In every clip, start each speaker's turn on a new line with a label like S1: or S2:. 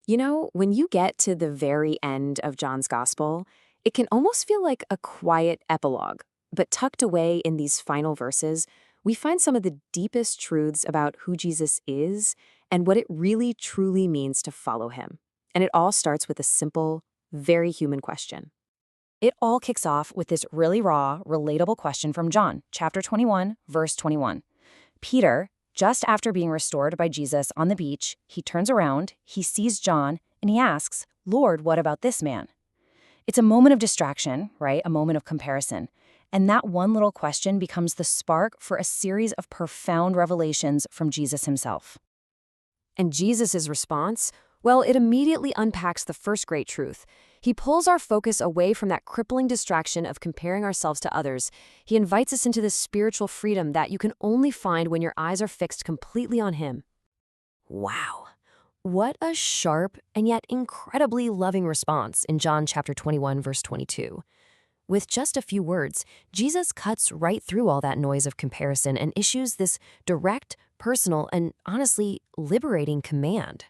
S1: You know, when you get to the very end of John's Gospel, it can almost feel like a quiet epilogue. But tucked away in these final verses, we find some of the deepest truths about who Jesus is and what it really truly means to follow him. And it all starts with a simple, very human question.
S2: It all kicks off with this really raw, relatable question from John, chapter 21, verse 21. Peter, just after being restored by Jesus on the beach, he turns around, he sees John, and he asks, "Lord, what about this man?" It's a moment of distraction, right? A moment of comparison. And that one little question becomes the spark for a series of profound revelations from Jesus himself.
S1: And Jesus' response? Well, it immediately unpacks the first great truth. He pulls our focus away from that crippling distraction of comparing ourselves to others. He invites us into this spiritual freedom that you can only find when your eyes are fixed completely on him. Wow. What a sharp and yet incredibly loving response in John chapter 21, verse 22. With just a few words, Jesus cuts right through all that noise of comparison and issues this direct, personal, and honestly liberating command.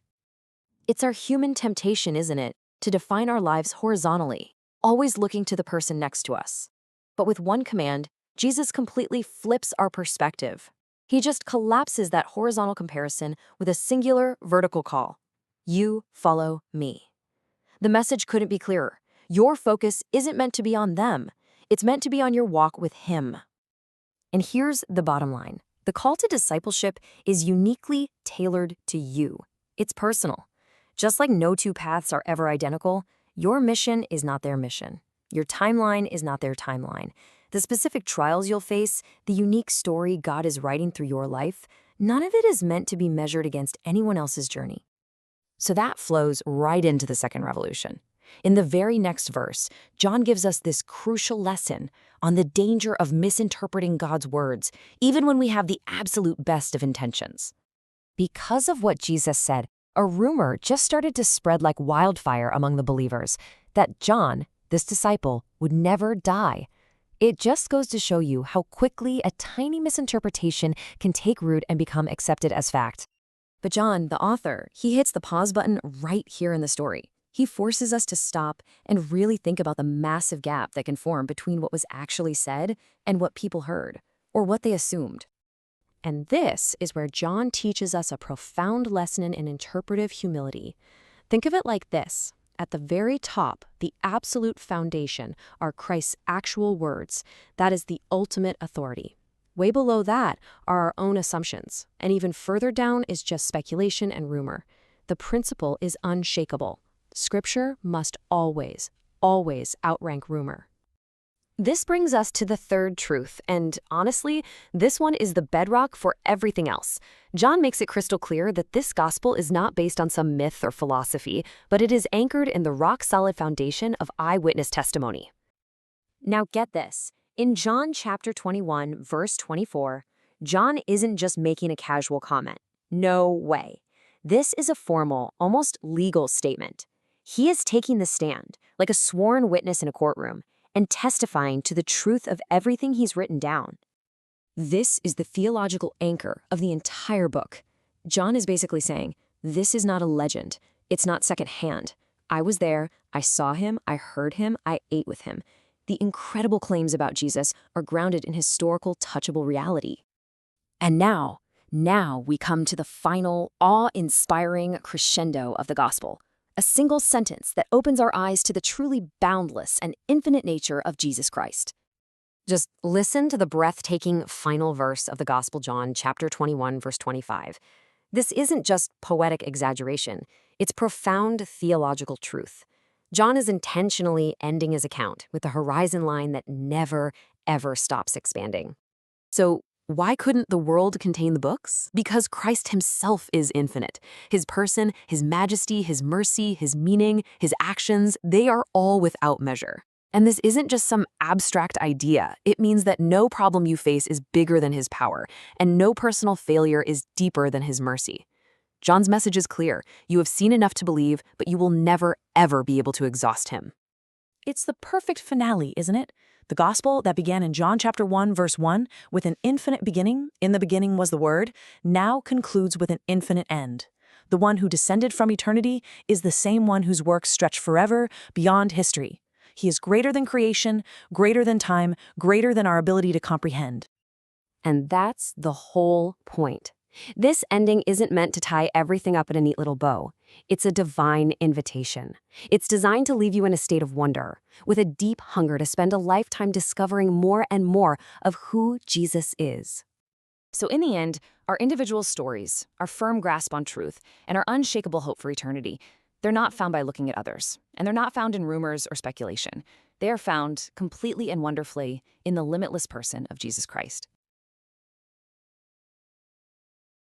S1: It's our human temptation, isn't it, to define our lives horizontally, always looking to the person next to us. But with one command, Jesus completely flips our perspective. He just collapses that horizontal comparison with a singular vertical call. You follow me. The message couldn't be clearer. Your focus isn't meant to be on them. It's meant to be on your walk with him. And here's the bottom line. The call to discipleship is uniquely tailored to you. It's personal. Just like no two paths are ever identical, your mission is not their mission. Your timeline is not their timeline. The specific trials you'll face, the unique story God is writing through your life, none of it is meant to be measured against anyone else's journey. So that flows right into the second revolution. In the very next verse, John gives us this crucial lesson on the danger of misinterpreting God's words, even when we have the absolute best of intentions. Because of what Jesus said, a rumor just started to spread like wildfire among the believers that John, this disciple, would never die. It just goes to show you how quickly a tiny misinterpretation can take root and become accepted as fact. But John, the author, he hits the pause button right here in the story. He forces us to stop and really think about the massive gap that can form between what was actually said and what people heard, or what they assumed. And this is where John teaches us a profound lesson in interpretive humility. Think of it like this. At the very top, the absolute foundation, are Christ's actual words. That is the ultimate authority. Way below that are our own assumptions, and even further down is just speculation and rumor. The principle is unshakable. Scripture must always, always outrank rumor. This brings us to the third truth, and honestly, this one is the bedrock for everything else. John makes it crystal clear that this gospel is not based on some myth or philosophy, but it is anchored in the rock-solid foundation of eyewitness testimony. Now get this. In John chapter 21, verse 24, John isn't just making a casual comment. No way. This is a formal, almost legal statement. He is taking the stand, like a sworn witness in a courtroom, and testifying to the truth of everything he's written down. This is the theological anchor of the entire book. John is basically saying, this is not a legend. It's not secondhand. I was there, I saw him, I heard him, I ate with him. The incredible claims about Jesus are grounded in historical, touchable reality. And now we come to the final, awe-inspiring crescendo of the gospel. A single sentence that opens our eyes to the truly boundless and infinite nature of Jesus Christ. Just listen to the breathtaking final verse of the Gospel John, chapter 21, verse 25. This isn't just poetic exaggeration. It's profound theological truth. John is intentionally ending his account with a horizon line that never, ever stops expanding. So, why couldn't the world contain the books? Because Christ himself is infinite. His person, his majesty, his mercy, his meaning, his actions, they are all without measure. And this isn't just some abstract idea. It means that no problem you face is bigger than his power, and no personal failure is deeper than his mercy. John's message is clear. You have seen enough to believe, but you will never, ever be able to exhaust him.
S3: It's the perfect finale, isn't it? The gospel that began in John chapter 1, verse 1, with an infinite beginning, in the beginning was the Word, now concludes with an infinite end. The one who descended from eternity is the same one whose works stretch forever beyond history. He is greater than creation, greater than time, greater than our ability to comprehend.
S1: And that's the whole point. This ending isn't meant to tie everything up in a neat little bow. It's a divine invitation. It's designed to leave you in a state of wonder, with a deep hunger to spend a lifetime discovering more and more of who Jesus is. So in the end, our individual stories, our firm grasp on truth, and our unshakable hope for eternity, they're not found by looking at others, and they're not found in rumors or speculation. They are found completely and wonderfully in the limitless person of Jesus Christ.